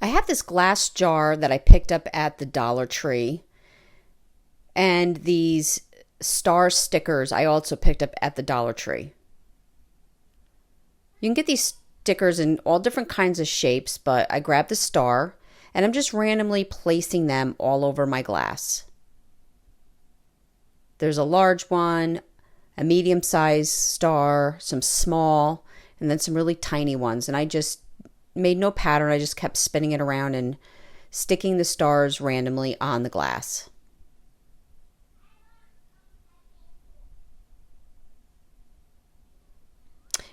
I have this glass jar that I picked up at the Dollar Tree, and these star stickers I also picked up at the Dollar Tree. You can get these stickers in all different kinds of shapes, but I grabbed the star and I'm just randomly placing them all over my glass. There's a large one, a medium-sized star, some small, and then some really tiny ones. And I just made no pattern. I just kept spinning it around and sticking the stars randomly on the glass.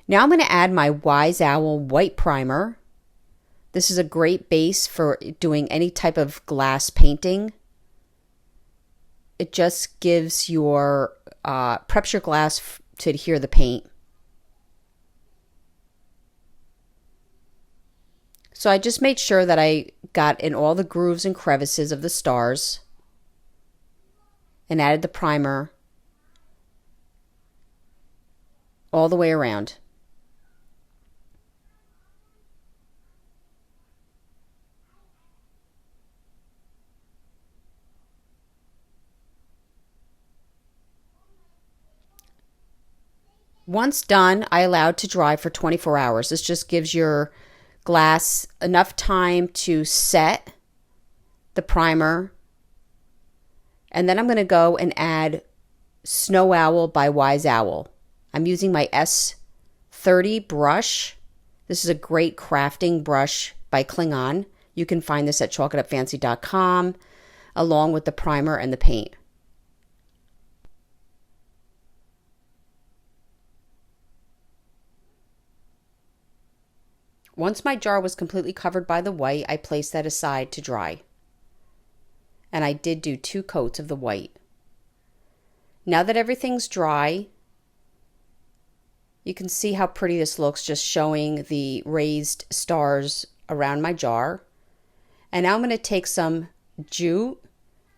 Now I'm going to add my Wise Owl white primer. This is a great base for doing any type of glass painting. It just gives your, preps your glass to adhere the paint. So I just made sure that I got in all the grooves and crevices of the stars and added the primer all the way around. Once done, I allowed to dry for 24 hours. This just gives your glass enough time to set the primer. And then I'm going to go and add Snow Owl by Wise Owl. I'm using my S30 brush. This is a great crafting brush by Klingon. You can find this at chalkitupfancy.com along with the primer and the paint. Once my jar was completely covered by the white, I placed that aside to dry. And I did do 2 coats of the white. Now that everything's dry, you can see how pretty this looks, just showing the raised stars around my jar. And now I'm going to take some jute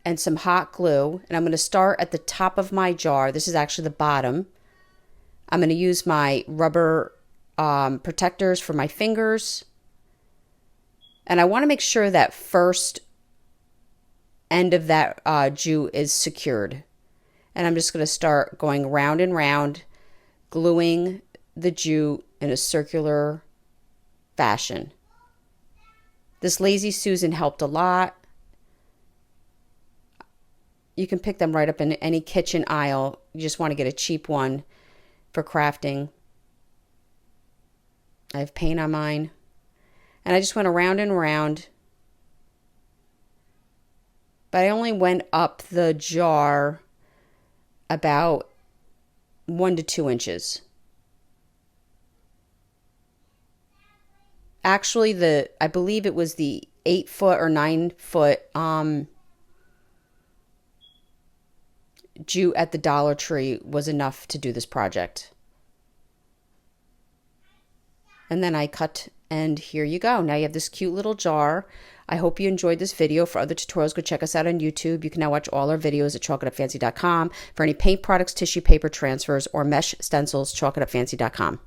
and some hot glue, and I'm going to start at the top of my jar. This is actually the bottom. I'm going to use my rubber protectors for my fingers, and I want to make sure that first end of that jute is secured. And I'm just going to start going round and round, gluing the jute in a circular fashion. This Lazy Susan helped a lot. You can pick them right up in any kitchen aisle. You just want to get a cheap one for crafting. I have paint on mine. And I just went around and around. But I only went up the jar about 1 to 2 inches. Actually, I believe it was the 8-foot or 9-foot jute at the Dollar Tree was enough to do this project. And then I cut, and here you go. Now you have this cute little jar. I hope you enjoyed this video. For other tutorials, go check us out on YouTube. You can now watch all our videos at chalkitupfancy.com. For any paint products, tissue paper transfers, or mesh stencils, chalkitupfancy.com.